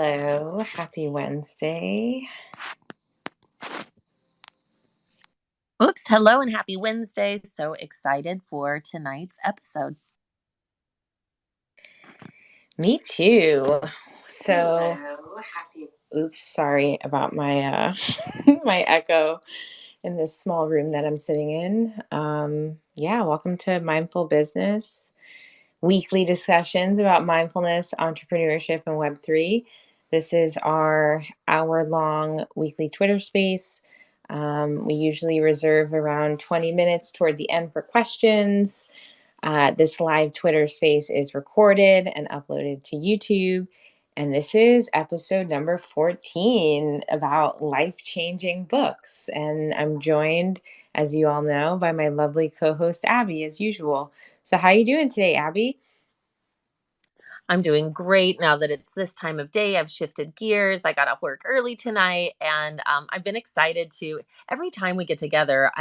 Hello, happy Wednesday. Oops, hello and happy Wednesday. So excited for tonight's episode. Me too. So, oops, sorry about my my echo in this small room that I'm sitting in. Yeah, welcome to Mindful Business, weekly discussions about mindfulness, entrepreneurship, and Web3. This is our hour-long weekly Twitter space. We usually reserve around 20 minutes toward the end for questions. This live Twitter space is recorded and uploaded to YouTube. And this is episode number 14 about life-changing books. And I'm joined, as you all know, by my lovely co-host, Abby, as usual. So how are you doing today, Abby? I'm doing great now that it's this time of day. I've shifted gears. I got off work early tonight, and I've been excited to every time we get together.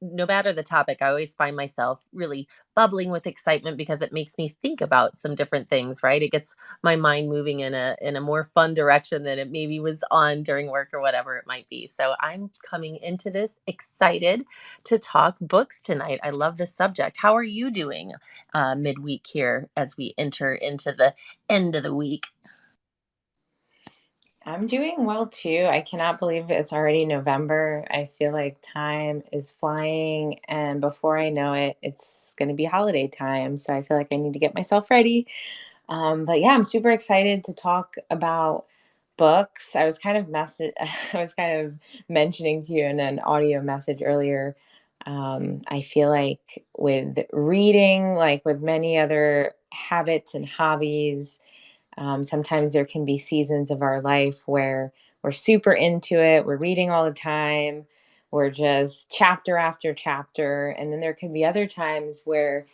No matter the topic, I always find myself really bubbling with excitement because it makes me think about some different things. Right? It gets my mind moving in a more fun direction than it maybe was on during work or whatever it might be. So I'm coming into this excited to talk books tonight. I love this subject. How are you doing midweek here as we enter into the end of the week? I'm doing well too. I cannot believe it's already November. I feel like time is flying, and before I know it, it's going to be holiday time. So I feel like I need to get myself ready. But yeah, I'm super excited to talk about books. I was kind of mentioning to you in an audio message earlier. I feel like with reading, like with many other habits and hobbies, sometimes there can be seasons of our life where we're super into it, we're reading all the time, we're just chapter after chapter. And then there can be other times where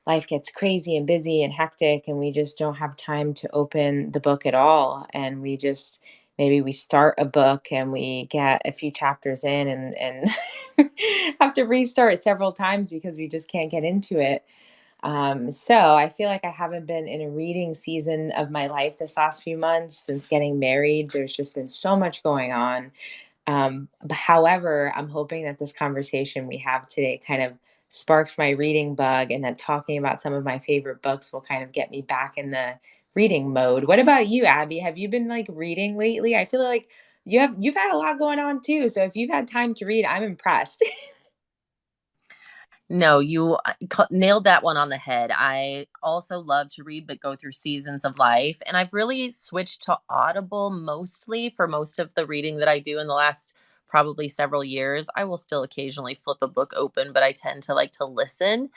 life gets crazy and busy and hectic, and we just don't have time to open the book at all. And we just maybe we start a book and we get a few chapters in and have to restart several times because we just can't get into it. So I feel like I haven't been in a reading season of my life this last few months since getting married. There's just been so much going on. But however, I'm hoping that this conversation we have today kind of sparks my reading bug, and that talking about some of my favorite books will kind of get me back in the reading mode. What about you, Abby? Have you been like reading lately? I feel like you've had a lot going on too. So if you've had time to read, I'm impressed. No, you nailed that one on the head. I also love to read, but go through seasons of life. And I've really switched to Audible mostly for most of the reading that I do in the last probably several years. I will still occasionally flip a book open, but I tend to like to listen.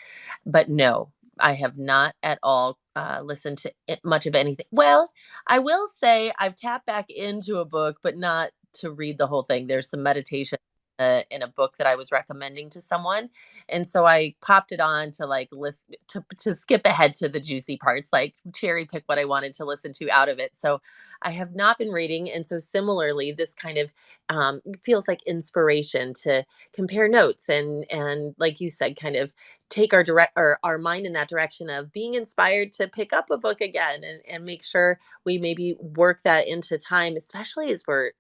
But no, I have not at all listened to much of anything. Well, I will say I've tapped back into a book, but not to read the whole thing. There's some meditation in a book that I was recommending to someone, and so I popped it on to like listen to skip ahead to the juicy parts, like cherry pick what I wanted to listen to out of it. So I have not been reading, and so similarly, this kind of feels like inspiration to compare notes and like you said, kind of take our mind in that direction of being inspired to pick up a book again and make sure we maybe work that into time, especially as we're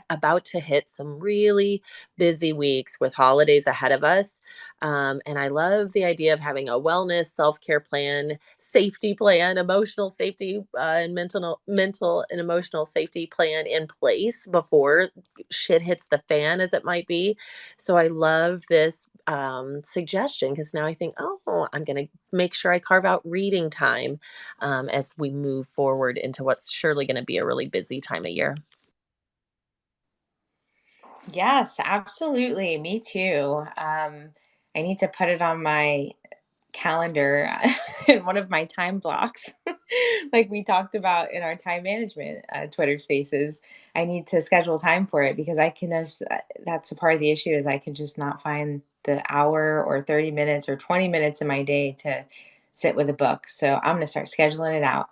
about to hit some really busy weeks with holidays ahead of us. And I love the idea of having a wellness self-care plan, safety plan, emotional safety, and mental and emotional safety plan in place before shit hits the fan, as it might be. So I love this suggestion because now I think, oh, I'm going to make sure I carve out reading time as we move forward into what's surely going to be a really busy time of year. Yes, absolutely. Me too. I need to put it on my calendar in one of my time blocks, like we talked about in our time management Twitter spaces. I need to schedule time for it because I can just, that's a part of the issue is I can just not find the hour or 30 minutes or 20 minutes in my day to sit with a book. So I'm going to start scheduling it out.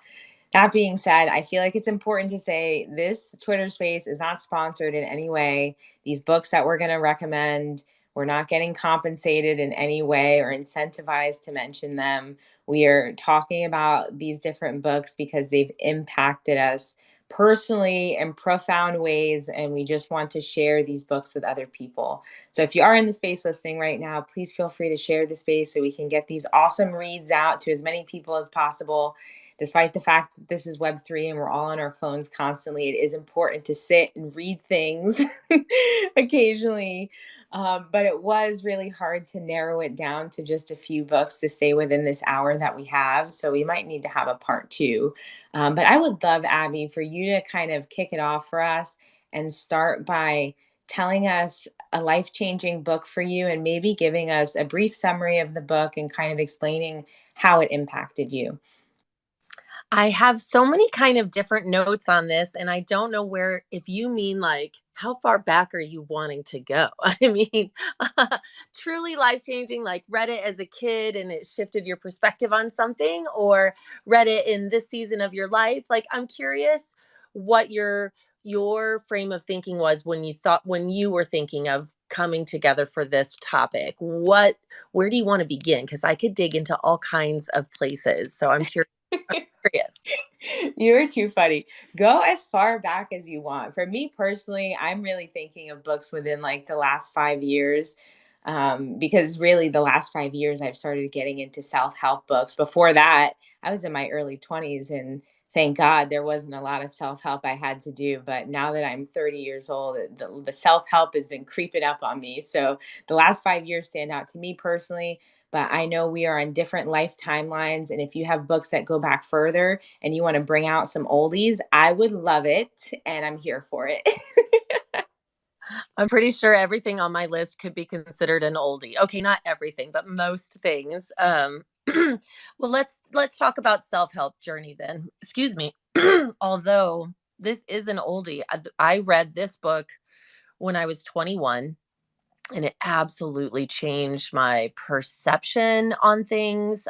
That being said, I feel like it's important to say this Twitter space is not sponsored in any way. These books that we're going to recommend, we're not getting compensated in any way or incentivized to mention them. We are talking about these different books because they've impacted us personally in profound ways, and we just want to share these books with other people. So if you are in the space listening right now, please feel free to share the space so we can get these awesome reads out to as many people as possible. Despite the fact that this is Web3 and we're all on our phones constantly, it is important to sit and read things occasionally. But it was really hard to narrow it down to just a few books to stay within this hour that we have. So we might need to have a part two. But I would love, Abby, for you to kind of kick it off for us and start by telling us a life changing book for you and maybe giving us a brief summary of the book and kind of explaining how it impacted you. I have so many kind of different notes on this, and I don't know where, if you mean like, how far back are you wanting to go? I mean, truly life changing, like read it as a kid and it shifted your perspective on something, or read it in this season of your life. Like, I'm curious what your frame of thinking was when you were thinking of coming together for this topic. Where do you want to begin? Because I could dig into all kinds of places. So I'm curious. You're too funny. Go as far back as you want. For me personally, I'm really thinking of books within like the last 5 years. Because really, the last 5 years, I've started getting into self help books. Before that, I was in my early 20s, and thank God there wasn't a lot of self help I had to do. But now that I'm 30 years old, the self help has been creeping up on me. So the last 5 years stand out to me personally. But I know we are on different life timelines. And if you have books that go back further and you want to bring out some oldies, I would love it. And I'm here for it. I'm pretty sure everything on my list could be considered an oldie. Okay, not everything, but most things. Well, let's talk about self-help journey then. Excuse me. Although this is an oldie, I read this book when I was 21, and it absolutely changed my perception on things.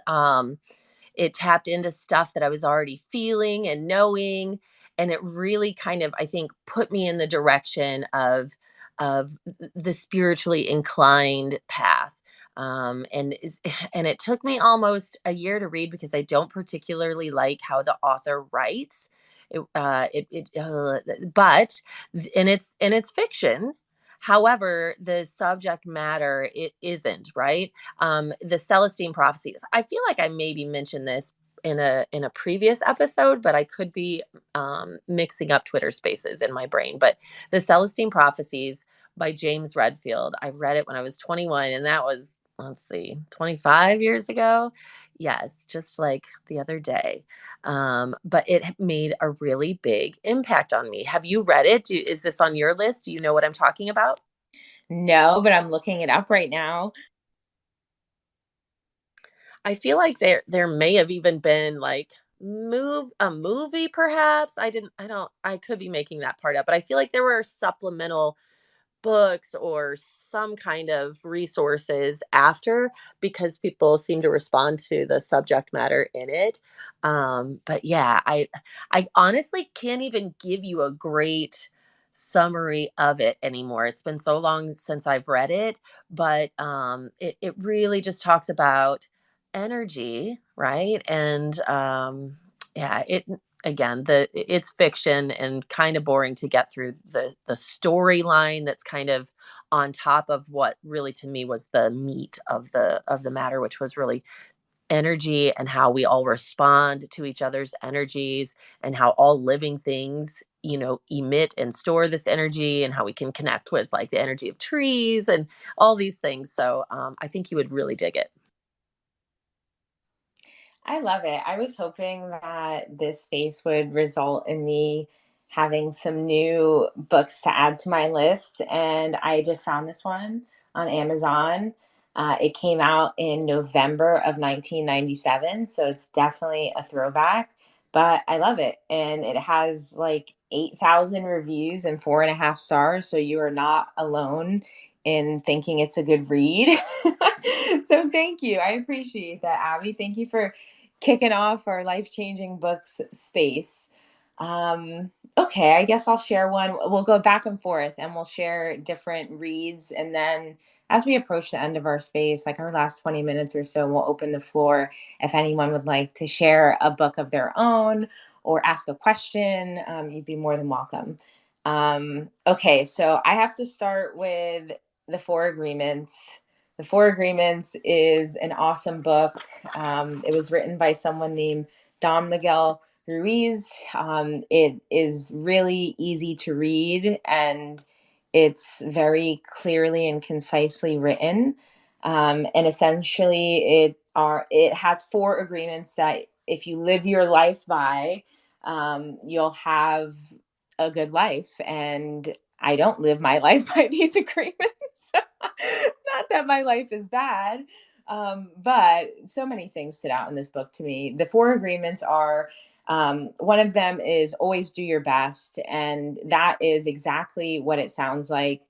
It tapped into stuff that I was already feeling and knowing, and it really kind of, I think, put me in the direction of the spiritually inclined path. And it took me almost a year to read because I don't particularly like how the author writes. But and it's fiction. However, the subject matter, it isn't, right. The Celestine prophecies, I feel like I maybe mentioned this in a previous episode, but I could be mixing up Twitter spaces in my brain. But the Celestine prophecies by James Redfield, I read it when I was 21, and that was, let's see, 25 years ago. Yes, just like the other day. But it made a really big impact on me. Have you read it? Is this on your list? Do you know what I'm talking about? No, but I'm looking it up right now. I feel like there may have even been like move a movie perhaps. I could be making that part up, but I feel like there were supplemental books or some kind of resources after, because people seem to respond to the subject matter in it. But yeah, I honestly can't even give you a great summary of it anymore. It's been so long since I've read it, but it really just talks about energy, right? And yeah, it again, it's fiction and kind of boring to get through the storyline that's kind of on top of what really to me was the meat of the matter, which was really energy and how we all respond to each other's energies, and how all living things, emit and store this energy, and how we can connect with like the energy of trees and all these things. So I think you would really dig it. I love it. I was hoping that this space would result in me having some new books to add to my list. And I just found this one on Amazon. It came out in November of 1997. So it's definitely a throwback, but I love it. And it has like 8,000 reviews and 4.5 stars. So you are not alone in thinking it's a good read. So thank you. I appreciate that, Abby. Thank you for kicking off our life changing books space. Okay, I guess I'll share one. We'll go back and forth and we'll share different reads. And then as we approach the end of our space, like our last 20 minutes or so, we'll open the floor if anyone would like to share a book of their own or ask a question, you'd be more than welcome. Okay, so I have to start with The Four Agreements. The Four Agreements is an awesome book. It was written by someone named Don Miguel Ruiz. It is really easy to read, and it's very clearly and concisely written. And essentially, it has four agreements that if you live your life by, you'll have a good life. And I don't live my life by these agreements. Not that my life is bad, but so many things stood out in this book to me. The four agreements are, one of them is always do your best. And that is exactly what it sounds like.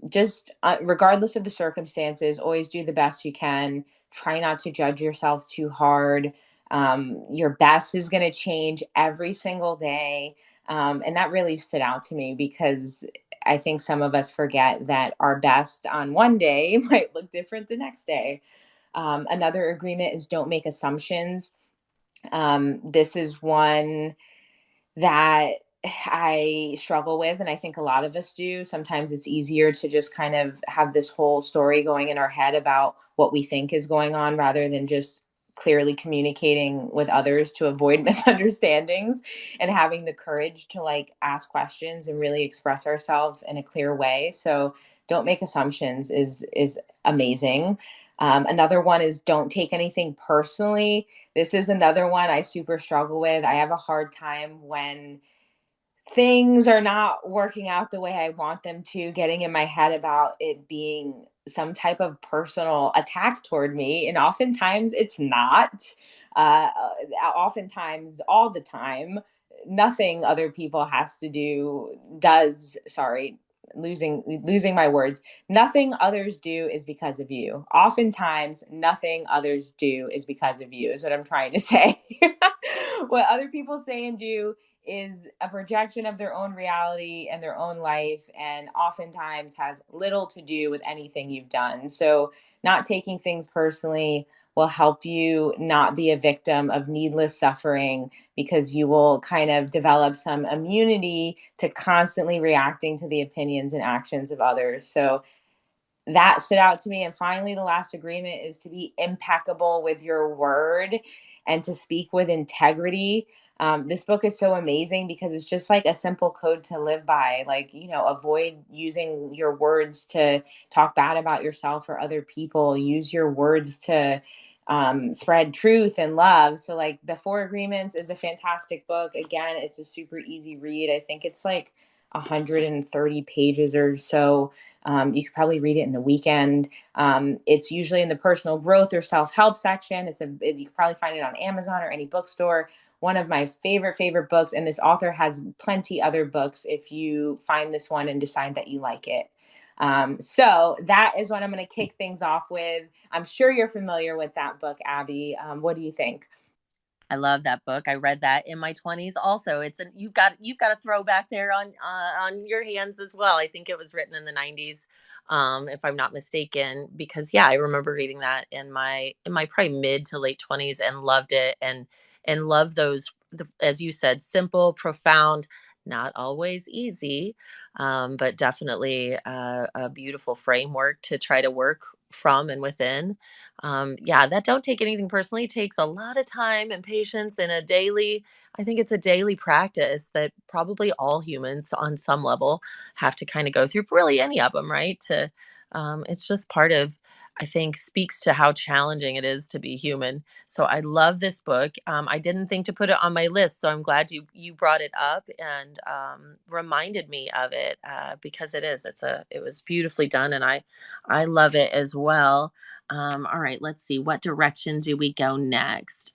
Just regardless of the circumstances, always do the best you can. Try not to judge yourself too hard. Your best is going to change every single day. And that really stood out to me because I think some of us forget that our best on one day might look different the next day. Another agreement is don't make assumptions. This is one that I struggle with, and I think a lot of us do. Sometimes it's easier to just kind of have this whole story going in our head about what we think is going on rather than just clearly communicating with others to avoid misunderstandings and having the courage to like ask questions and really express ourselves in a clear way. So don't make assumptions is amazing. Another one is don't take anything personally. This is another one I super struggle with. I have a hard time when things are not working out the way I want them to, getting in my head about it being some type of personal attack toward me. And oftentimes it's not. Oftentimes, all the time, nothing other people has to do, does, sorry, losing my words, nothing others do is because of you. Oftentimes nothing others do is because of you is what I'm trying to say. What other people say and do is a projection of their own reality and their own life, and oftentimes has little to do with anything you've done. So, not taking things personally will help you not be a victim of needless suffering because you will kind of develop some immunity to constantly reacting to the opinions and actions of others. So, that stood out to me. And finally, the last agreement is to be impeccable with your word and to speak with integrity. This book is so amazing because it's just like a simple code to live by. Like, avoid using your words to talk bad about yourself or other people. Use your words to spread truth and love. So, like, The Four Agreements is a fantastic book. Again, it's a super easy read. I think it's like 130 pages or so. You could probably read it in a weekend. It's usually in the personal growth or self help section. You can probably find it on Amazon or any bookstore. One of my favorite books, and this author has plenty other books if you find this one and decide that you like it. So that is what I'm going to kick things off with. I'm sure you're familiar with that book, Abby. What do you think? I love that book. I read that in my 20s also. You've got a throwback there on your hands as well. I think it was written in the 90s, if I'm not mistaken, because yeah, I remember reading that in my probably mid to late 20s and loved it, and love those, as you said, simple, profound, not always easy, but definitely a beautiful framework to try to work from and within. Yeah, that don't take anything personally takes a lot of time and patience and I think it's a daily practice that probably all humans on some level have to kind of go through, really any of them, right? It's just part of, I think, speaks to how challenging it is to be human. So I love this book. I didn't think to put it on my list, so I'm glad you brought it up and reminded me of it, because it was beautifully done, and I love it as well. All right, let's see. What direction do we go next?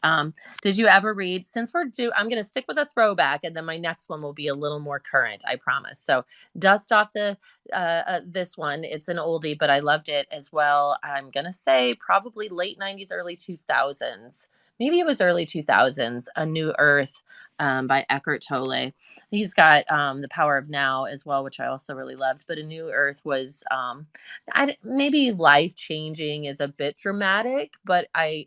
Did you ever read, since I'm going to stick with a throwback and then my next one will be a little more current, I promise. So dust off this one. It's an oldie, but I loved it as well. I'm going to say probably late 90s, early 2000s. maybe it was early 2000s, A New Earth, by Eckhart Tolle. He's got The Power of Now as well, which I also really loved. But A New Earth was maybe life changing is a bit dramatic, but I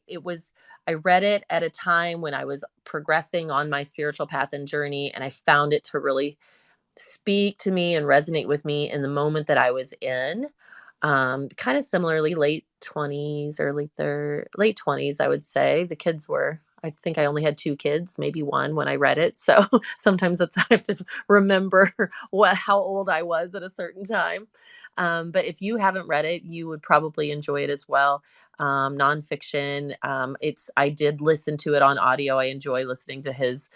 read it at a time when I was progressing on my spiritual path and journey, and I found it to really speak to me and resonate with me in the moment that I was in. Kind of similarly, late 20s, late 20s, I would say. The kids were, I think I only had two kids, maybe one when I read it. So sometimes I have to remember how old I was at a certain time. But if you haven't read it, you would probably enjoy it as well. Nonfiction. I did listen to it on audio. I enjoy listening to his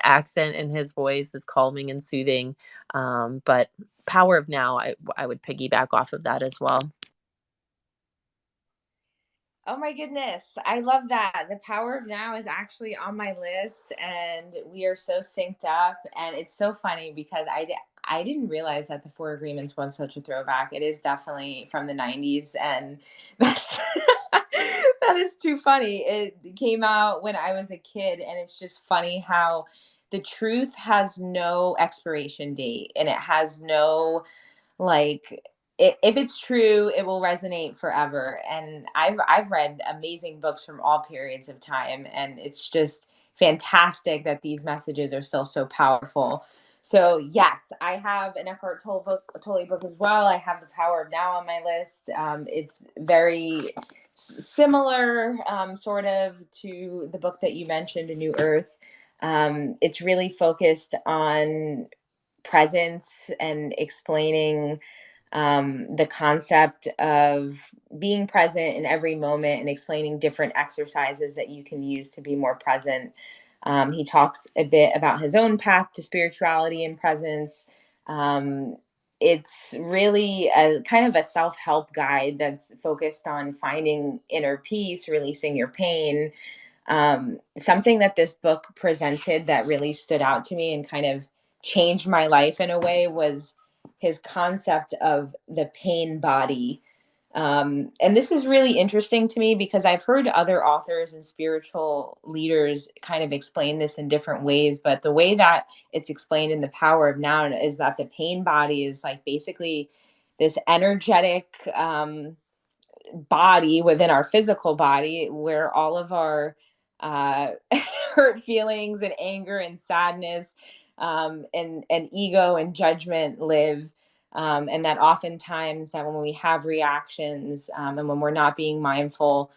accent, and his voice is calming and soothing. But Power of Now, I would piggyback off of that as well. Oh my goodness. I love that. The Power of Now is actually on my list, and we are so synced up. And it's so funny because I didn't realize that the Four Agreements was such a throwback. It is definitely from the 90s, and that's that is too funny. It came out when I was a kid, and it's just funny how the truth has no expiration date, and it has no, like, if it's true, it will resonate forever. And I've read amazing books from all periods of time, and it's just fantastic that these messages are still so powerful. So yes, I have an Tolle book as well. I have The Power of Now on my list. It's very similar, sort of, to the book that you mentioned, A New Earth. It's really focused on presence and explaining the concept of being present in every moment and explaining different exercises that you can use to be more present. He talks a bit about his own path to spirituality and presence. Um, it's really a kind of a self help guide that's focused on finding inner peace, releasing your pain. Something that this book presented that really stood out to me and kind of changed my life in a way was his concept of the pain body. And this is really interesting to me because I've heard other authors and spiritual leaders kind of explain this in different ways, but the way that it's explained in The Power of Now is that the pain body is like basically this energetic, body within our physical body where all of our uh, hurt feelings and anger and sadness, and ego and judgment live. And that oftentimes that when we have reactions, and when we're not being mindful,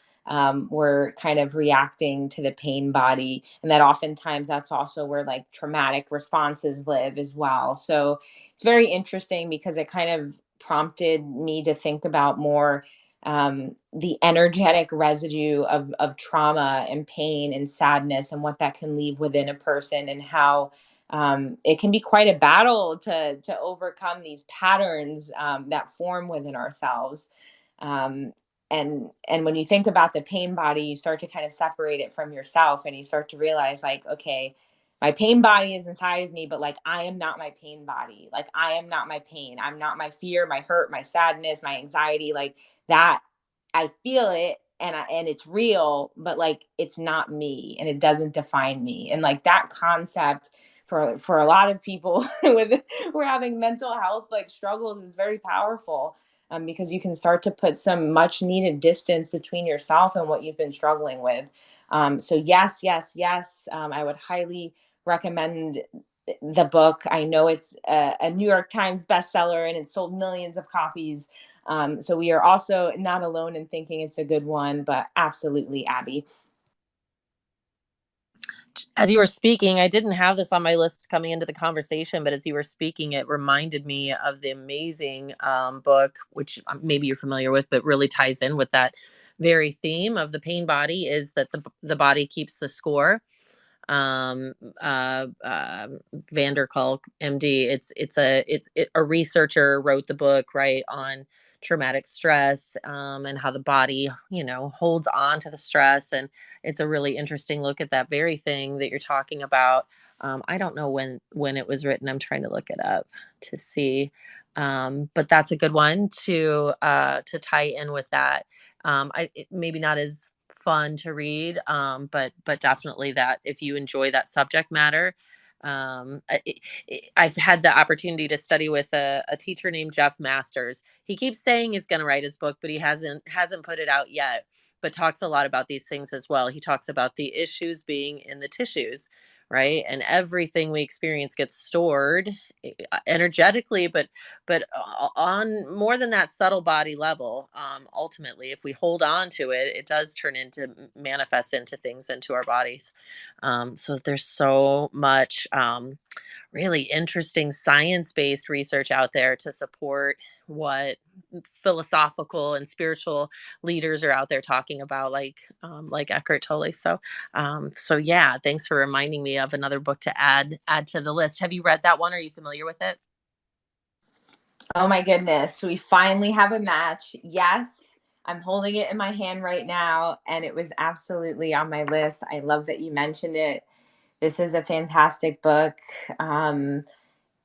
we're kind of reacting to the pain body, and that oftentimes that's also where like traumatic responses live as well. So it's very interesting because it kind of prompted me to think about more, the energetic residue of trauma and pain and sadness and what that can leave within a person, and how it can be quite a battle to overcome these patterns, that form within ourselves. Um, and when you think about the pain body, you start to kind of separate it from yourself, and you start to realize, like, okay, my pain body is inside of me, but like I am not my pain body. Like I am not my pain. I'm not my fear, my hurt, my sadness, my anxiety. Like that, I feel it, and it's real, but like it's not me and it doesn't define me. And like that concept for a lot of people with who are having mental health like struggles is very powerful, because you can start to put some much needed distance between yourself and what you've been struggling with. So yes, yes, yes, I would highly recommend the book. I know it's a New York Times bestseller and it's sold millions of copies. So we are also not alone in thinking it's a good one, but absolutely, Abby. As you were speaking, I didn't have this on my list coming into the conversation, but as you were speaking, it reminded me of the amazing book, which maybe you're familiar with, but really ties in with that very theme of the pain body, is that the body keeps the score. um uh, uh Vander Kolk, MD. A researcher wrote the book, right, on traumatic stress, and how the body, holds on to the stress. And it's a really interesting look at that very thing that you're talking about. I don't know when it was written. I'm trying to look it up to see. But that's a good one to tie in with that. Maybe not as fun to read. But definitely that if you enjoy that subject matter, I've had the opportunity to study with a teacher named Jeff Masters. He keeps saying he's going to write his book, but he hasn't put it out yet. But talks a lot about these things as well. He talks about the issues being in the tissues, right? And everything we experience gets stored energetically, but on more than that subtle body level. Ultimately, if we hold on to it, it does turn into manifest into things into our bodies. So there's so much really interesting science-based research out there to support what philosophical and spiritual leaders are out there talking about, like Eckhart Tolle. So yeah, thanks for reminding me of another book to add to the list. Have you read that one? Are you familiar with it? Oh my goodness, we finally have a match. Yes, I'm holding it in my hand right now, and it was absolutely on my list. I love that you mentioned it. This is a fantastic book. Um,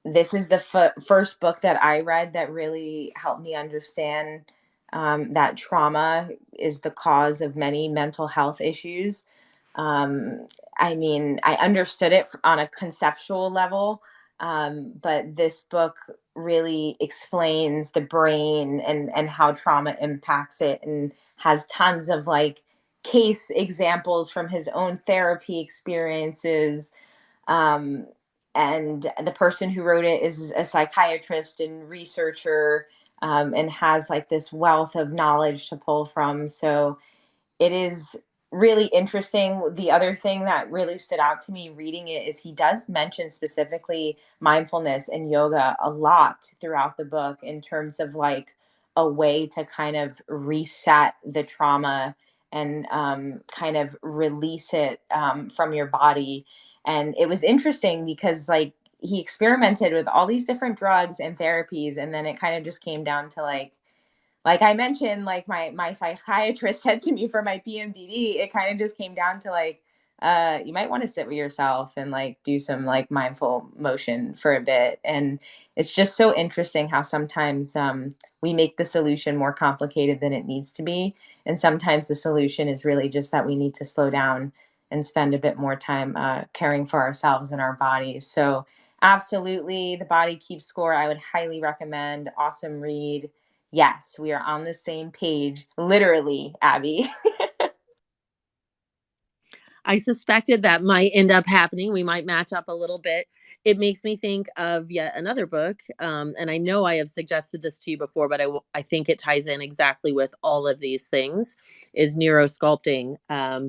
this is the first book that I read that really helped me understand that trauma is the cause of many mental health issues. Um, I mean, I understood it on a conceptual level, but this book really explains the brain and how trauma impacts it, and has tons of like case examples from his own therapy experiences. um, and the person who wrote it is a psychiatrist and researcher, and has like this wealth of knowledge to pull from. So it is really interesting. The other thing that really stood out to me reading it is he does mention specifically mindfulness and yoga a lot throughout the book, in terms of like a way to kind of reset the trauma and kind of release it from your body. And it was interesting because like he experimented with all these different drugs and therapies, and then it kind of just came down to like I mentioned, like my psychiatrist said to me for my PMDD, it kind of just came down to like, you might want to sit with yourself and like do some like mindful motion for a bit. And it's just so interesting how sometimes we make the solution more complicated than it needs to be, and sometimes the solution is really just that we need to slow down and spend a bit more time caring for ourselves and our bodies. So absolutely, The Body Keeps Score. I would highly recommend. Awesome read. Yes, we are on the same page, literally, Abby. I suspected that might end up happening. We might match up a little bit. It makes me think of yet another book, and I know I have suggested this to you before, but I think it ties in exactly with all of these things. Is Neurosculpting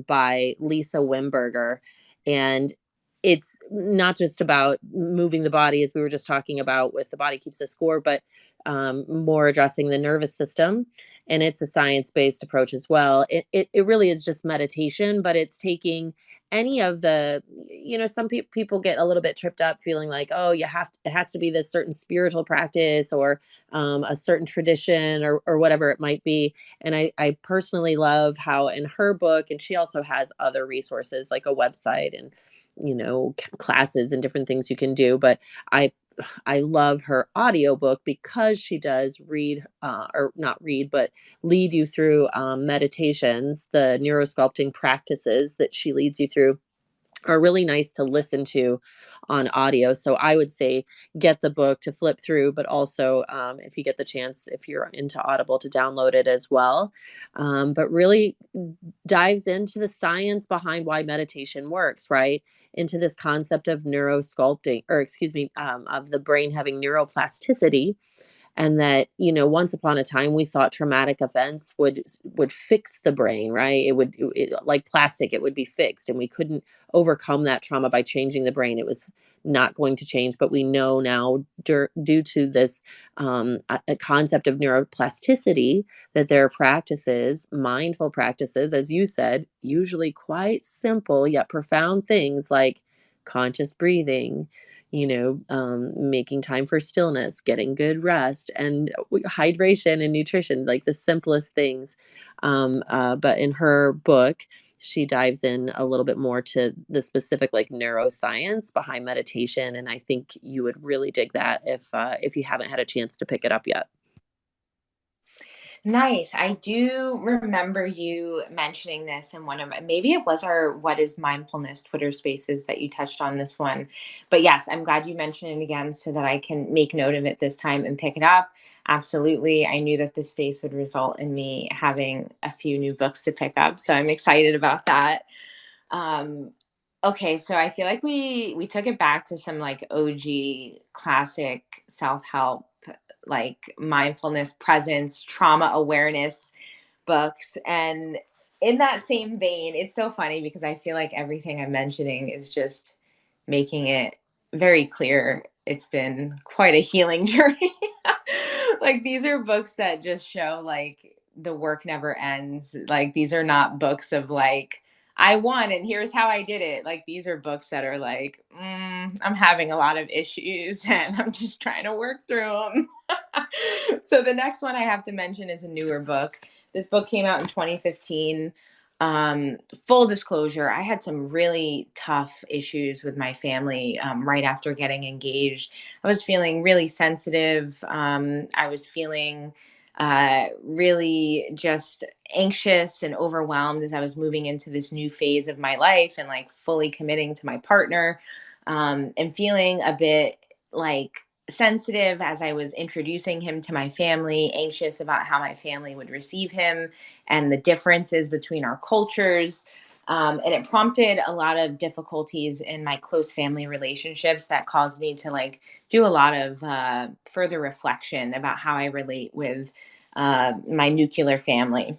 by Lisa Wimberger, and it's not just about moving the body, as we were just talking about with The Body Keeps a Score, but more addressing the nervous system, and it's a science-based approach as well. It really is just meditation, but it's taking any of the, some people get a little bit tripped up feeling like, oh, it has to be this certain spiritual practice, or a certain tradition, or whatever it might be. And I personally love how in her book, and she also has other resources like a website and classes and different things you can do, but I I love her audiobook because she does read, or not read, but lead you through meditations. The neurosculpting practices that she leads you through are really nice to listen to on audio. So I would say get the book to flip through, but also, if you get the chance, if you're into Audible, to download it as well. But really dives into the science behind why meditation works, right? Into this concept of neurosculpting, or excuse me, of the brain having neuroplasticity, and that, once upon a time we thought traumatic events would fix the brain, right? Like plastic, it would be fixed, and we couldn't overcome that trauma by changing the brain. It was not going to change. But we know now, due to this, a concept of neuroplasticity, that there are practices, mindful practices, as you said, usually quite simple yet profound things, like conscious breathing, making time for stillness, getting good rest, and hydration and nutrition, like the simplest things. But in her book, she dives in a little bit more to the specific, like, neuroscience behind meditation, and I think you would really dig that if you haven't had a chance to pick it up yet. Nice. I do remember you mentioning this in one of maybe it was our What is Mindfulness Twitter spaces that you touched on this one. But yes, I'm glad you mentioned it again so that I can make note of it this time and pick it up. Absolutely. I knew that this space would result in me having a few new books to pick up. So I'm excited about that. Um, okay, so I feel like we took it back to some like OG classic self-help, like mindfulness, presence, trauma awareness books. And in that same vein, it's so funny because I feel like everything I'm mentioning is just making it very clear it's been quite a healing journey. Like these are books that just show like the work never ends. Like these are not books of like I won and here's how I did it. Like these are books that are like, I'm having a lot of issues and I'm just trying to work through them. So the next one I have to mention is a newer book. This book came out in 2015. Full disclosure, I had some really tough issues with my family right after getting engaged. I was feeling really sensitive. I was feeling really just anxious and overwhelmed as I was moving into this new phase of my life and like fully committing to my partner, and feeling a bit like sensitive as I was introducing him to my family, anxious about how my family would receive him and the differences between our cultures. And it prompted a lot of difficulties in my close family relationships that caused me to like do a lot of further reflection about how I relate with my nuclear family.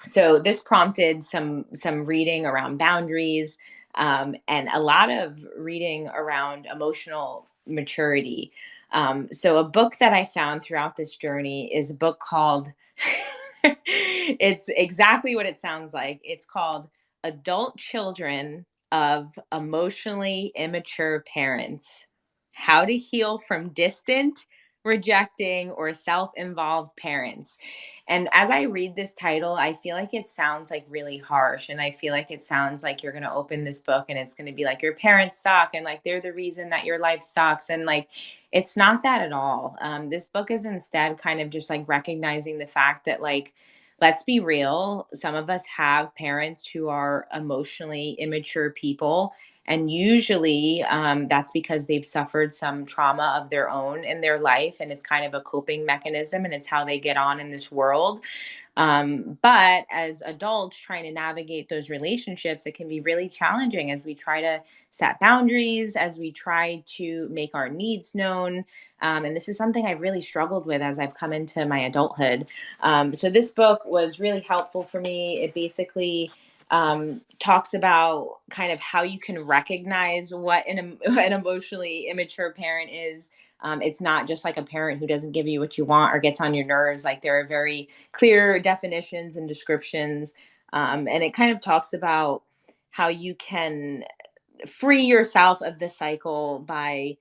So this prompted some reading around boundaries, and a lot of reading around emotional maturity. So a book that I found throughout this journey is a book called it's exactly what it sounds like. It's called Adult Children of Emotionally Immature Parents: How to Heal from Distant, Rejecting, or Self-Involved Parents. And as I read this title, I feel like it sounds like really harsh. And I feel like it sounds like you're going to open this book and it's going to be like your parents suck and like they're the reason that your life sucks. And like, it's not that at all. This book is instead kind of just like recognizing the fact that, like, let's be real, some of us have parents who are emotionally immature people. And usually that's because they've suffered some trauma of their own in their life. And it's kind of a coping mechanism and it's how they get on in this world. But as adults trying to navigate those relationships, it can be really challenging as we try to set boundaries, as we try to make our needs known. And this is something I've really struggled with as I've come into my adulthood. So this book was really helpful for me. It basically talks about kind of how you can recognize what an emotionally immature parent is. It's not just like a parent who doesn't give you what you want or gets on your nerves. Like there are very clear definitions and descriptions. And it kind of talks about how you can free yourself of the cycle by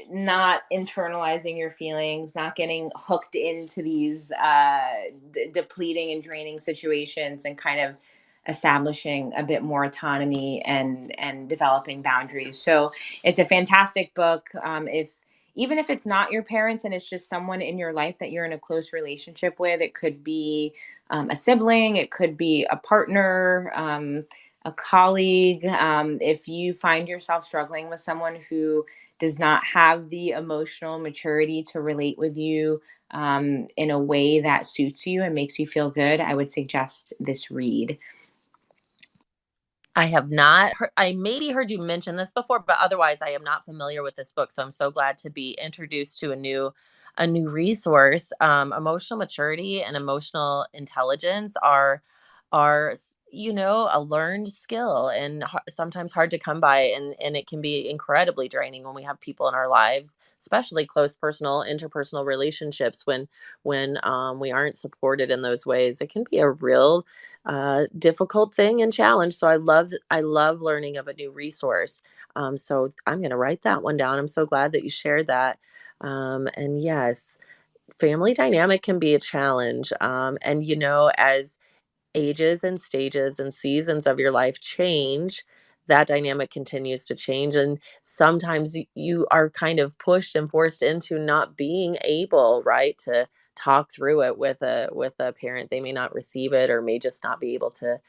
not internalizing your feelings, not getting hooked into these depleting and draining situations, and kind of establishing a bit more autonomy and developing boundaries. So it's a fantastic book. If even if it's not your parents and it's just someone in your life that you're in a close relationship with, it could be a sibling, it could be a partner, a colleague. If you find yourself struggling with someone who does not have the emotional maturity to relate with you in a way that suits you and makes you feel good, I would suggest this read. I have not heard, I maybe heard you mention this before, but otherwise I am not familiar with this book. So I'm so glad to be introduced to a new resource. Emotional maturity and emotional intelligence are a learned skill and sometimes hard to come by, and it can be incredibly draining when we have people in our lives, especially close personal interpersonal relationships, when we aren't supported in those ways. It can be a real difficult thing and challenge. So I love learning of a new resource. So I'm going to write that one down. I'm so glad that you shared that. And yes, family dynamic can be a challenge. And as ages and stages and seasons of your life change, that dynamic continues to change. And sometimes you are kind of pushed and forced into not being able, right, to talk through it with a parent. They may not receive it, or may just not be able to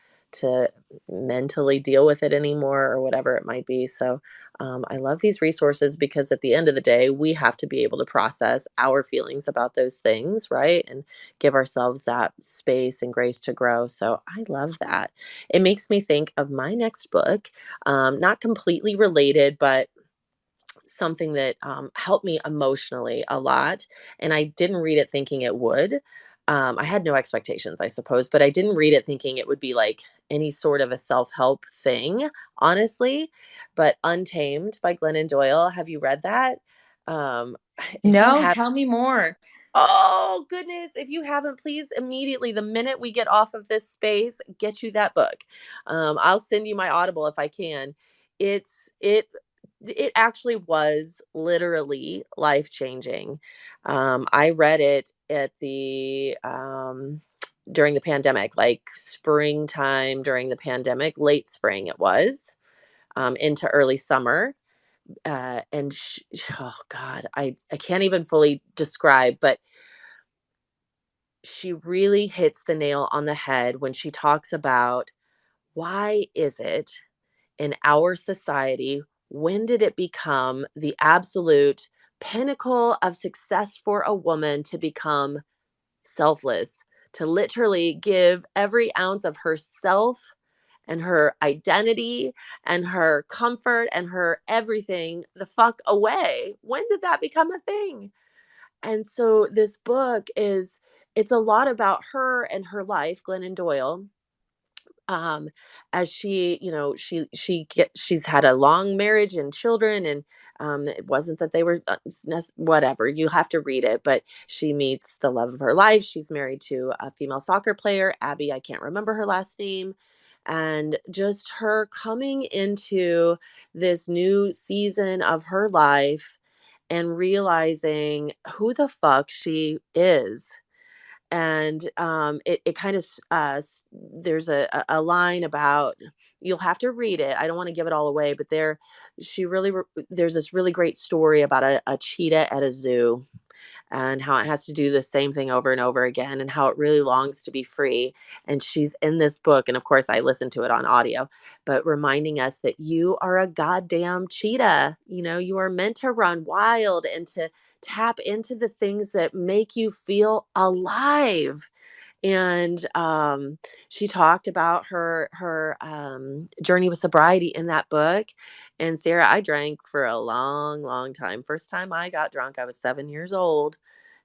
mentally deal with it anymore, or whatever it might be. So I love these resources, because at the end of the day, we have to be able to process our feelings about those things, right? And give ourselves that space and grace to grow. So I love that. It makes me think of my next book, not completely related, but something that helped me emotionally a lot. And I didn't read it thinking it would. I had no expectations, I suppose, but I didn't read it thinking it would be like any sort of a self help thing, honestly. But Untamed by Glennon Doyle, have you read that? Um, if you No, have, tell me more. oh goodness, if you haven't, please immediately, the minute we get off of this space, get you that book. I'll send you my Audible if I can. It's it actually was literally life changing. I read it at the during the pandemic, like springtime during the pandemic, late spring it was, into early summer. And oh God, I can't even fully describe, but she really hits the nail on the head when she talks about, why is it in our society, when did it become the absolute pinnacle of success for a woman to become selfless, to literally give every ounce of herself and her identity and her comfort and her everything the fuck away? When did that become a thing? And so this book is, it's a lot about her and her life, Glennon Doyle, um as she, she's had a long marriage and children, and it wasn't that they were whatever, you have to read it, but she meets the love of her life. She's married to a female soccer player, Abby, I can't remember her last name. And just her coming into this new season of her life and realizing who the fuck she is. And it kind of there's a line about, you'll have to read it, I don't want to give it all away, but she really there's this really great story about a cheetah at a zoo, and how it has to do the same thing over and over again, and how it really longs to be free. And she's in this book, and of course I listened to it on audio, but reminding us that you are a goddamn cheetah. You are meant to run wild and to tap into the things that make you feel alive. And she talked about her journey with sobriety in that book. And Sarah, I drank for a long, long time. First time I got drunk, I was 7 years old.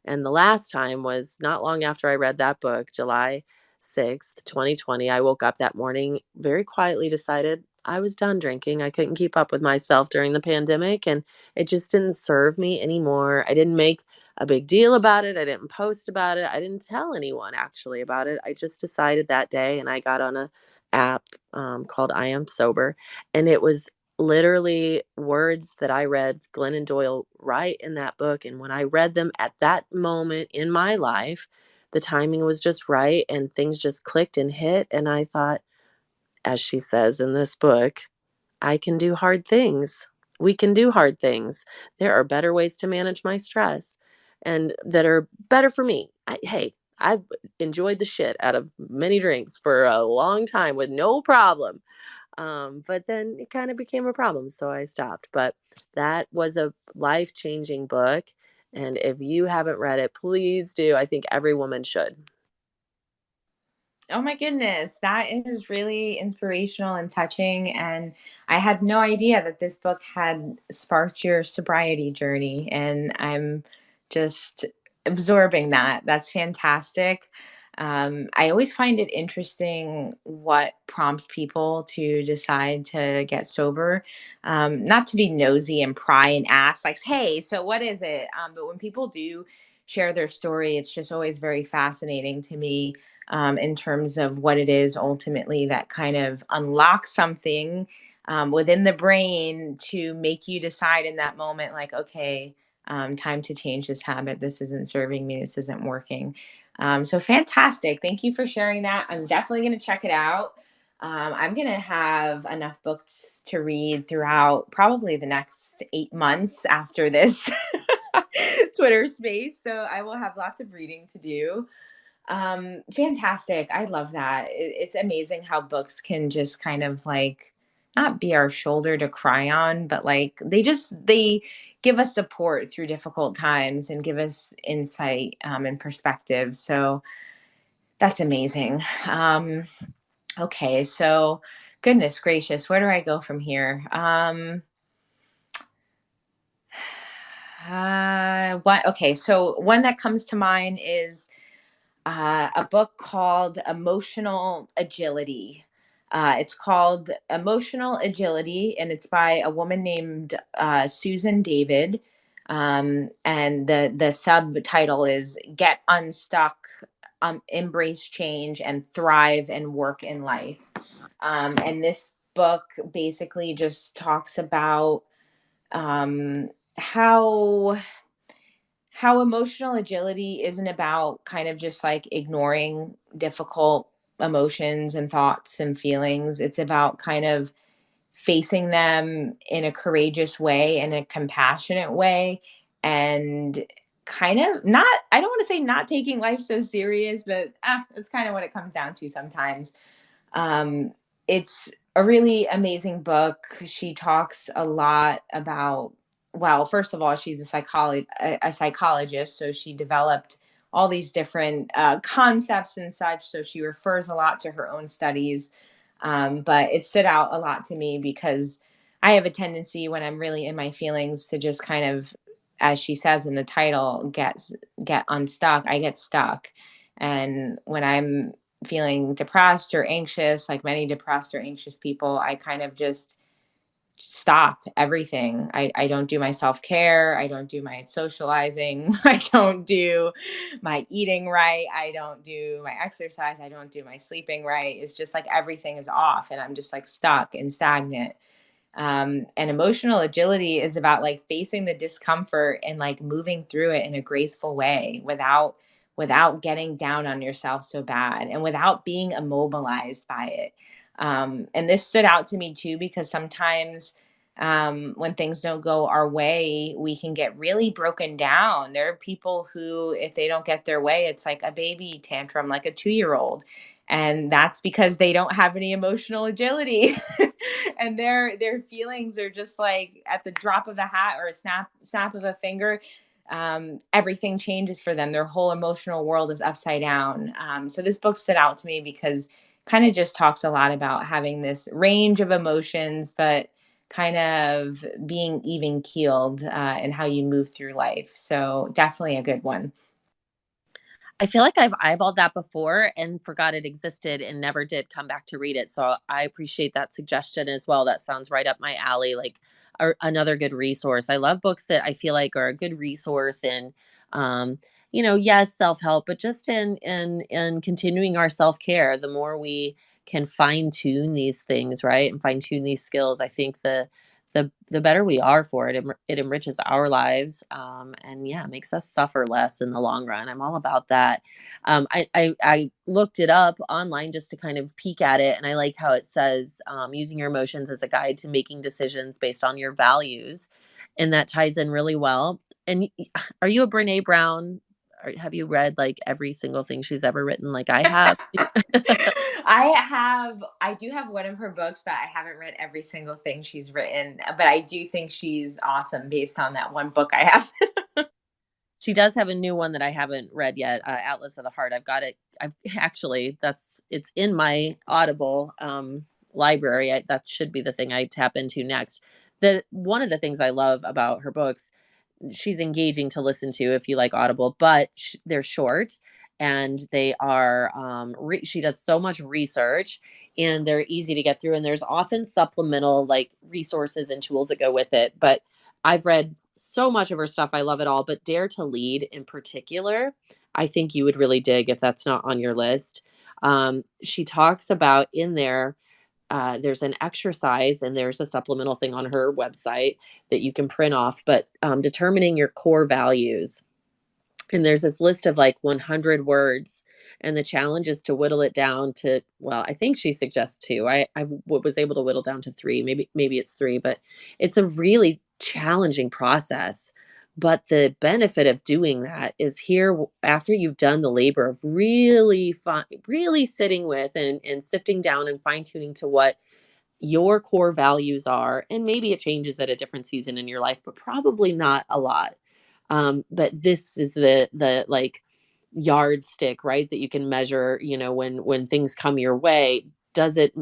And the last time was not long after I read that book, July 6th, 2020. I woke up that morning, very quietly decided I was done drinking. I couldn't keep up with myself during the pandemic, and it just didn't serve me anymore. I didn't make a big deal about it. I didn't post about it. I didn't tell anyone actually about it. I just decided that day, and I got on a app called I Am Sober, and it was literally words that I read Glennon Doyle write in that book. And when I read them at that moment in my life, the timing was just right, and things just clicked and hit. And I thought, as she says in this book, I can do hard things. We can do hard things. There are better ways to manage my stress, and that are better for me. Hey, I've enjoyed the shit out of many drinks for a long time with no problem. But then it kind of became a problem, so I stopped. But that was a life changing book. And if you haven't read it, please do. I think every woman should. Oh my goodness, that is really inspirational and touching. And I had no idea that this book had sparked your sobriety journey. And I'm just absorbing that. That's fantastic. I always find it interesting what prompts people to decide to get sober. Not to be nosy and pry and ask, like, hey, so what is it? But when people do share their story, it's just always very fascinating to me, in terms of what it is ultimately that kind of unlocks something within the brain to make you decide in that moment, like, okay, time to change this habit. This isn't serving me. This isn't working. So fantastic. Thank you for sharing that. I'm definitely going to check it out. I'm going to have enough books to read throughout probably the next 8 months after this Twitter space. So I will have lots of reading to do. Fantastic. I love that. It's amazing how books can just kind of like not be our shoulder to cry on, but like they give us support through difficult times and give us insight and perspective. So that's amazing. Okay, so goodness gracious, where do I go from here? What? Okay, so one that comes to mind is a book called Emotional Agility. It's called Emotional Agility, and it's by a woman named Susan David. And the subtitle is "Get Unstuck, Embrace Change, and Thrive and Work in Life." And this book basically just talks about um, how emotional agility isn't about kind of just like ignoring difficult emotions and thoughts and feelings. It's about kind of facing them in a courageous way, in a compassionate way, and kind of not, I don't want to say not taking life so serious, but it's kind of what it comes down to sometimes. It's a really amazing book. She talks a lot about, well, first of all, she's a psychologist, so she developed all these different concepts and such. So she refers a lot to her own studies. But it stood out a lot to me because I have a tendency when I'm really in my feelings to just kind of, as she says in the title, get unstuck. I get stuck. And when I'm feeling depressed or anxious, like many depressed or anxious people, I kind of just stop everything. I don't do my self care. I don't do my socializing. I don't do my eating right. I don't do my exercise. I don't do my sleeping right. It's just like everything is off and I'm just like stuck and stagnant. And emotional agility is about like facing the discomfort and like moving through it in a graceful way without getting down on yourself so bad and without being immobilized by it. And this stood out to me too because sometimes when things don't go our way, we can get really broken down. There are people who, if they don't get their way, it's like a baby tantrum, like a 2-year old, and that's because they don't have any emotional agility. And their feelings are just like at the drop of a hat or a snap of a finger. Everything changes for them. Their whole emotional world is upside down. So this book stood out to me because kind of just talks a lot about having this range of emotions, but kind of being even keeled and how you move through life. So definitely a good one. I feel like I've eyeballed that before and forgot it existed and never did come back to read it. So I appreciate that suggestion as well. That sounds right up my alley. Like another good resource. I love books that I feel like are a good resource in, um, yes, self help, but just in continuing our self care. The more we can fine tune these things, right, and fine tune these skills, I think the better we are for it. It enriches our lives, and yeah, makes us suffer less in the long run. I'm all about that. I looked it up online just to kind of peek at it, and I like how it says using your emotions as a guide to making decisions based on your values, and that ties in really well. And are you a Brene Brown? Or have you read like every single thing she's ever written, like I have? I do have one of her books, but I haven't read every single thing she's written. But I do think she's awesome based on that one book I have. She does have a new one that I haven't read yet, Atlas of the Heart. I've got it. I've actually it's in my Audible library. That should be the thing I tap into next. The one of the things I love about her books, she's engaging to listen to if you like Audible, but they're short and they are she does so much research and they're easy to get through, and there's often supplemental like resources and tools that go with it. But I've read so much of her stuff. I love it all, but Dare to Lead in particular, I think you would really dig if that's not on your list. She talks about in there, there's an exercise and there's a supplemental thing on her website that you can print off, but determining your core values. And there's this list of like 100 words, and the challenge is to whittle it down to, well, I think she suggests two. Was able to whittle down to three. Maybe it's three, but it's a really challenging process. But the benefit of doing that is here after you've done the labor of really sitting with and sifting down and fine tuning to what your core values are, and maybe it changes at a different season in your life, but probably not a lot. But this is the like yardstick, right? That you can measure, when things come your way. Does it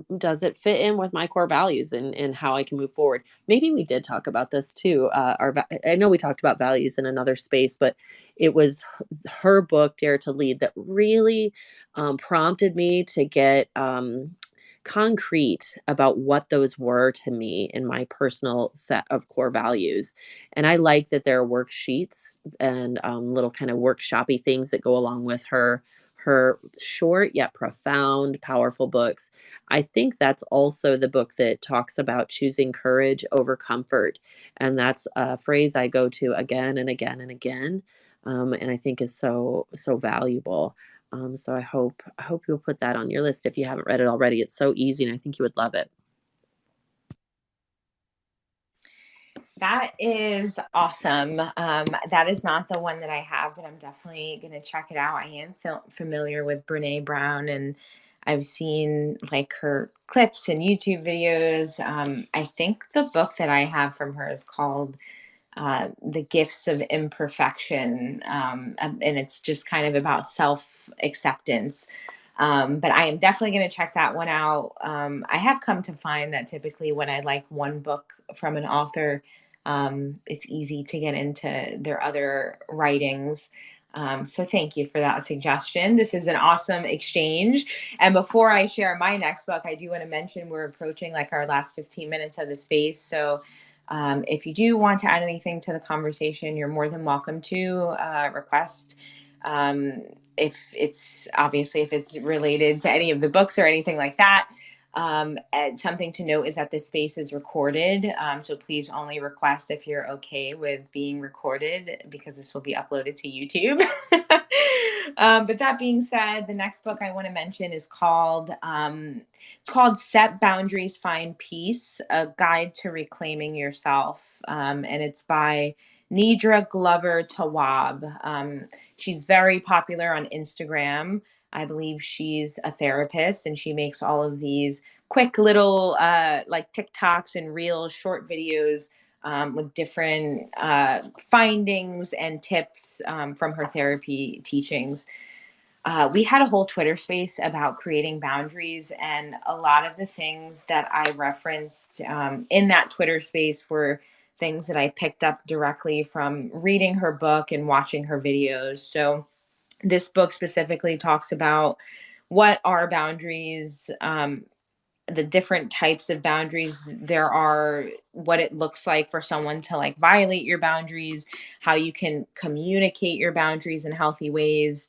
fit in with my core values and how I can move forward? Maybe we did talk about this too. I know we talked about values in another space, but it was her book, Dare to Lead, that really prompted me to get concrete about what those were to me in my personal set of core values. And I like that there are worksheets and little kind of workshoppy things that go along with her short yet profound, powerful books. I think that's also the book that talks about choosing courage over comfort. And that's a phrase I go to again and again and again. And I think is so valuable. So I hope you'll put that on your list if you haven't read it already. It's so easy, and I think you would love it. That is awesome. That is not the one that I have, but I'm definitely going to check it out. I am familiar with Brene Brown, and I've seen like her clips and YouTube videos. I think the book that I have from her is called The Gifts of Imperfection. And it's just kind of about self acceptance. But I am definitely going to check that one out. I have come to find that typically when I like one book from an author, it's easy to get into their other writings. So thank you for that suggestion. This is an awesome exchange. And before I share my next book, I do want to mention we're approaching like our last 15 minutes of the space. So if you do want to add anything to the conversation, you're more than welcome to request. Um, if it's related to any of the books or anything like that. And something to note is that this space is recorded. So please only request if you're okay with being recorded because this will be uploaded to YouTube. But that being said, the next book I want to mention is called Set Boundaries, Find Peace, A Guide to Reclaiming Yourself. And it's by Nedra Glover Tawwab. She's very popular on Instagram. I believe she's a therapist and she makes all of these quick little like TikToks and reels, short videos with different findings and tips from her therapy teachings. We had a whole Twitter space about creating boundaries, and a lot of the things that I referenced in that Twitter space were things that I picked up directly from reading her book and watching her videos. So, this book specifically talks about what are boundaries, the different types of boundaries there are, what it looks like for someone to like violate your boundaries, how you can communicate your boundaries in healthy ways,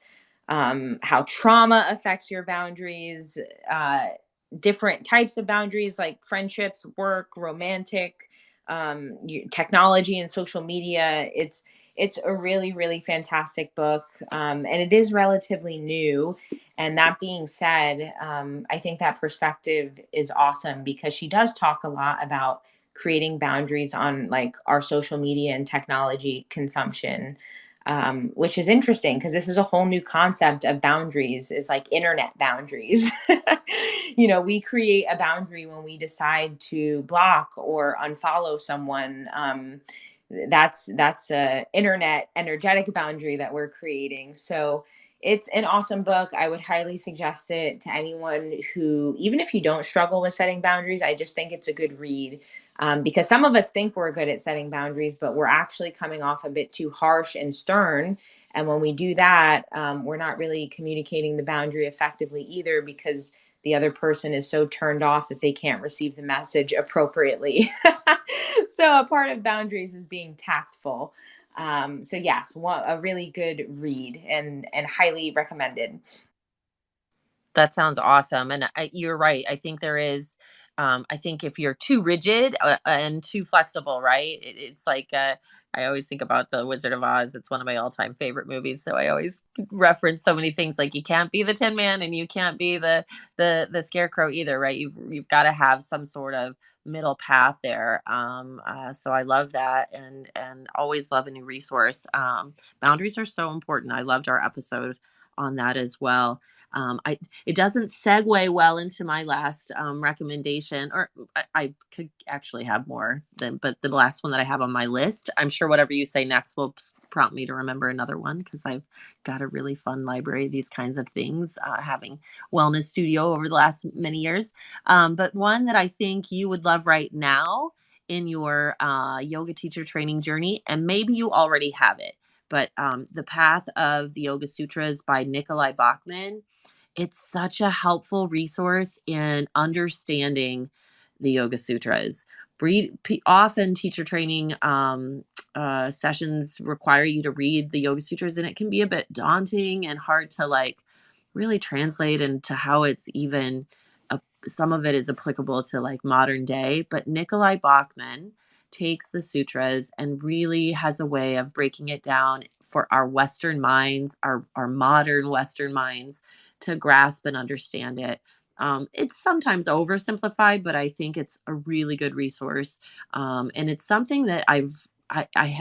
how trauma affects your boundaries, uh, different types of boundaries like friendships, work, romantic, technology and social media. It's a really fantastic book, and it is relatively new. And that being said, I think that perspective is awesome because she does talk a lot about creating boundaries on like our social media and technology consumption, which is interesting because this is a whole new concept of boundaries, is like internet boundaries. We create a boundary when we decide to block or unfollow someone. That's a internet energetic boundary that we're creating. So it's an awesome book. I would highly suggest it to anyone who, even if you don't struggle with setting boundaries, I just think it's a good read. Because some of us think we're good at setting boundaries, but we're actually coming off a bit too harsh and stern. And when we do that, we're not really communicating the boundary effectively either because the other person is so turned off that they can't receive the message appropriately. So, a part of boundaries is being tactful. So yes, a really good read and highly recommended. That sounds awesome, and you're right. I think there is. I think if you're too rigid and too flexible, right? It's like I always think about The Wizard of Oz. It's one of my all-time favorite movies, so I always reference so many things, like you can't be the Tin Man and you can't be the Scarecrow either, right? You've got to have some sort of middle path there. So I love that, and always love a new resource. Boundaries are so important. I loved our episode on that as well. I It doesn't segue well into my last recommendation, or I could actually have more than, but the last one that I have on my list, I'm sure whatever you say next will prompt me to remember another one, because I've got a really fun library of these kinds of things, having wellness studio over the last many years. But one that I think you would love right now in your yoga teacher training journey, and maybe you already have it, but The Path of the Yoga Sutras by Nikolai Bachman. It's such a helpful resource in understanding the Yoga Sutras. Often teacher training sessions require you to read the Yoga Sutras, and it can be a bit daunting and hard to like really translate into how it's even, some of it is applicable to like modern day. But Nikolai Bachman takes the sutras and really has a way of breaking it down for our Western minds, our modern Western minds, to grasp and understand it. It's sometimes oversimplified, but I think it's a really good resource. And it's something that I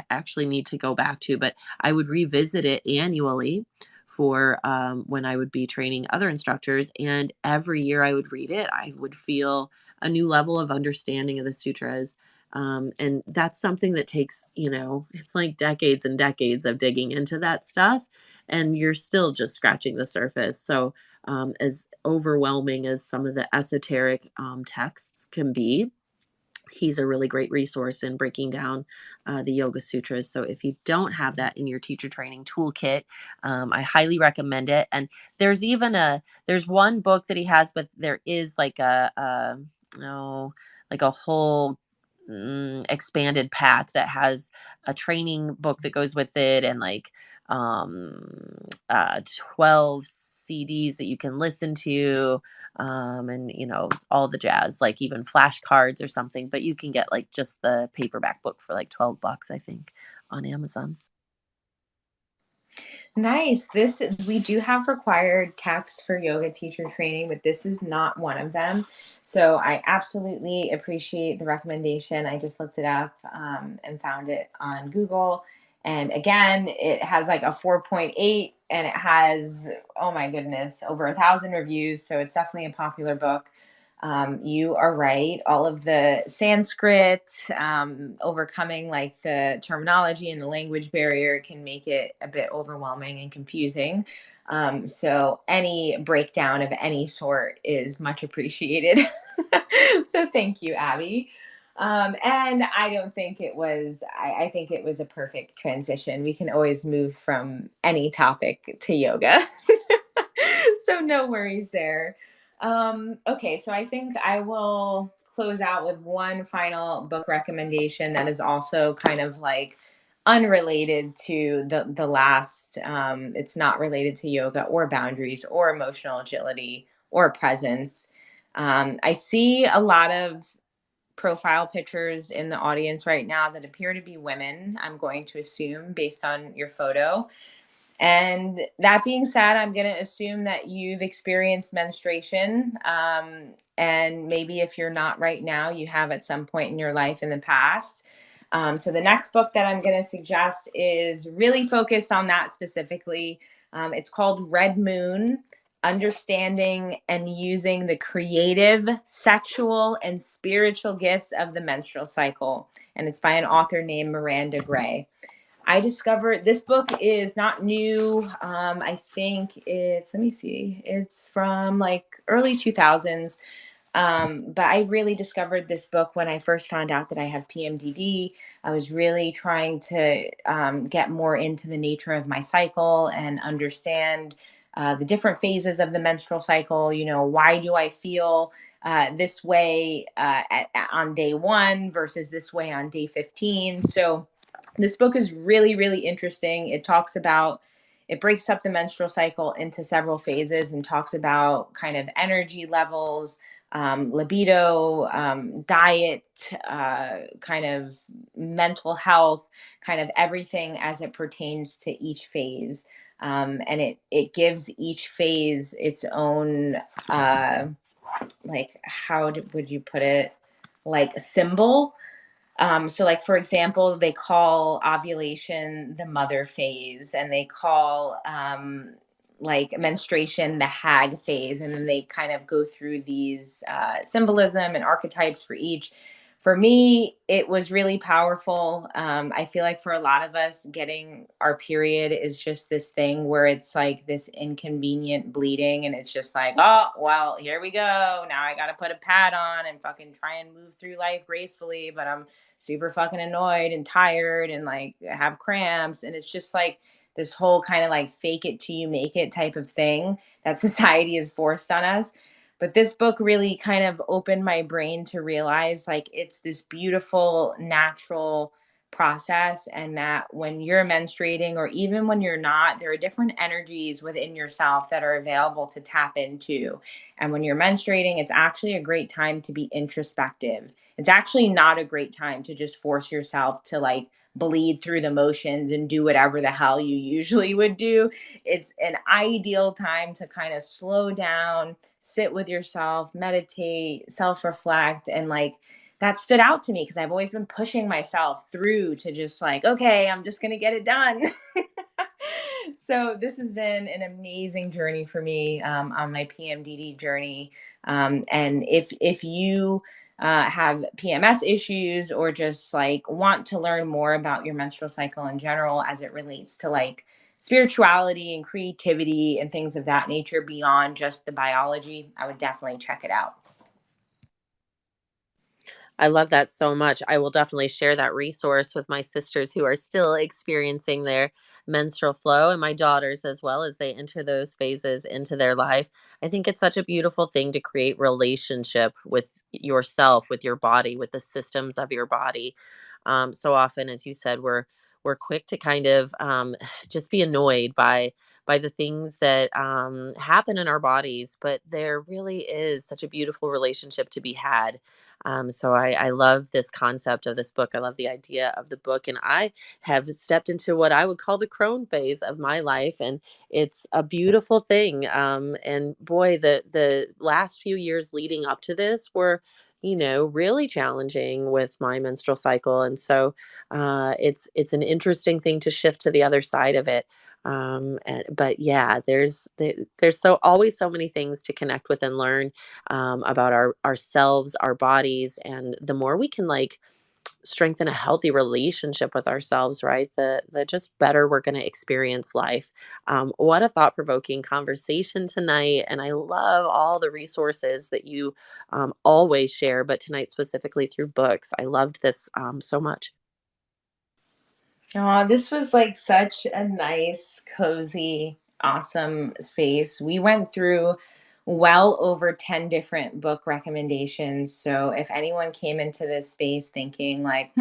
actually need to go back to, but I would revisit it annually for when I would be training other instructors. And every year I would read it, I would feel a new level of understanding of the sutras. And that's something that takes, it's like decades and decades of digging into that stuff. And you're still just scratching the surface. So, as overwhelming as some of the esoteric texts can be, he's a really great resource in breaking down the Yoga Sutras. So if you don't have that in your teacher training toolkit, I highly recommend it. And there's one book that he has, but there is like no, like a whole expanded pack that has a training book that goes with it, and like 12 CDs that you can listen to, and all the jazz, like even flashcards or something. But you can get like just the paperback book for like $12, I think, on Amazon. Nice. This we do have required texts for yoga teacher training, but this is not one of them. So I absolutely appreciate the recommendation. I just looked it up and found it on Google. And again, it has like a 4.8, and it has, oh my goodness, over 1,000 reviews. So it's definitely a popular book. You are right. All of the Sanskrit, overcoming like the terminology and the language barrier can make it a bit overwhelming and confusing. So any breakdown of any sort is much appreciated. So thank you, Abby. And I don't think it was, I think it was a perfect transition. We can always move from any topic to yoga. So no worries there. Okay, so I think I will close out with one final book recommendation that is also kind of like unrelated to the last. It's not related to yoga or boundaries or emotional agility or presence. I see a lot of profile pictures in the audience right now that appear to be women, I'm going to assume, based on your photo. And that being said, I'm going to assume that you've experienced menstruation. And maybe if you're not right now, you have at some point in your life in the past. So the next book that I'm going to suggest is really focused on that specifically. It's called Red Moon: Understanding and Using the Creative, Sexual, and Spiritual Gifts of the Menstrual Cycle. And it's by an author named Miranda Gray. I discovered this book is not new. I think it's, let me see, it's from like early 2000s. But I really discovered this book when I first found out that I have PMDD. I was really trying to get more into the nature of my cycle and understand the different phases of the menstrual cycle. Why do I feel this way on day one versus this way on day 15? So this book is really, really interesting. It breaks up the menstrual cycle into several phases and talks about kind of energy levels, libido, diet, kind of mental health, kind of everything as it pertains to each phase. And it gives each phase its own, like, would you put it, like a symbol. So, like, for example, they call ovulation the mother phase, and they call, like, menstruation the hag phase. And then they kind of go through these symbolism and archetypes for each. For me, it was really powerful. I feel like for a lot of us, getting our period is just this thing where it's like this inconvenient bleeding, and it's just like, oh, well, here we go. Now I got to put a pad on and fucking try and move through life gracefully, but I'm super fucking annoyed and tired and like have cramps. And it's just like this whole kind of like fake it till you make it type of thing that society has forced on us. But this book really kind of opened my brain to realize like it's this beautiful natural process, and that when you're menstruating or even when you're not, there are different energies within yourself that are available to tap into. And when you're menstruating, it's actually a great time to be introspective. It's actually not a great time to just force yourself to like bleed through the motions and do whatever the hell you usually would do. It's an ideal time to kind of slow down, sit with yourself, meditate, self reflect. And like, that stood out to me because I've always been pushing myself through to just like, okay, I'm just going to get it done. So this has been an amazing journey for me, on my PMDD journey. And if you have PMS issues, or just like want to learn more about your menstrual cycle in general as it relates to like spirituality and creativity and things of that nature beyond just the biology, I would definitely check it out. I love that so much. I will definitely share that resource with my sisters who are still experiencing their menstrual flow, and my daughters as well, as they enter those phases into their life. I think it's such a beautiful thing to create relationship with yourself, with your body, with the systems of your body. So often, as you said, we're quick to kind of just be annoyed by the things that happen in our bodies, but there really is such a beautiful relationship to be had. So I love this concept of this book. I love the idea of the book. And I have stepped into what I would call the crone phase of my life. And it's a beautiful thing. And boy, the last few years leading up to this were, really challenging with my menstrual cycle. And so it's an interesting thing to shift to the other side of it. But yeah, there's so always so many things to connect with and learn about ourselves, our bodies, and the more we can like strengthen a healthy relationship with ourselves, right? The just better we're going to experience life. What a thought provoking conversation tonight, and I love all the resources that you always share, but tonight specifically through books. I loved this so much. Oh, this was like such a nice, cozy, awesome space. We went through well over 10 different book recommendations. So if anyone came into this space thinking like,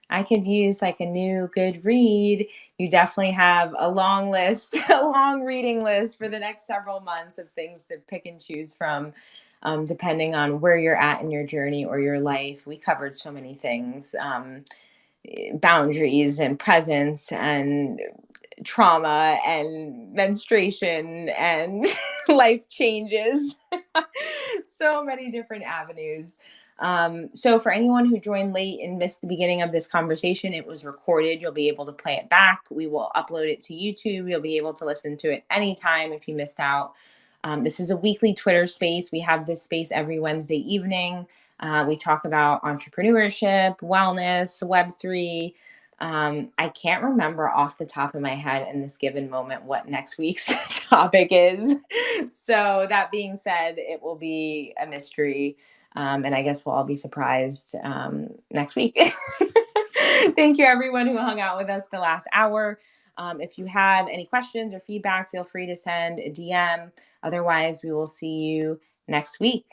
I could use like a new good read, you definitely have a long list, a long reading list for the next several months of things to pick and choose from. Depending on where you're at in your journey or your life, we covered so many things. Boundaries and presence and trauma and menstruation and life changes. So many different avenues. So, for anyone who joined late and missed the beginning of this conversation, it was recorded. You'll be able to play it back. We will upload it to YouTube. You'll be able to listen to it anytime if you missed out. This is a weekly Twitter space. We have this space every Wednesday evening. We talk about entrepreneurship, wellness, Web3. I can't remember off the top of my head in this given moment what next week's topic is. So, that being said, it will be a mystery. And I guess we'll all be surprised next week. Thank you, everyone who hung out with us the last hour. If you have any questions or feedback, feel free to send a DM. Otherwise, we will see you next week.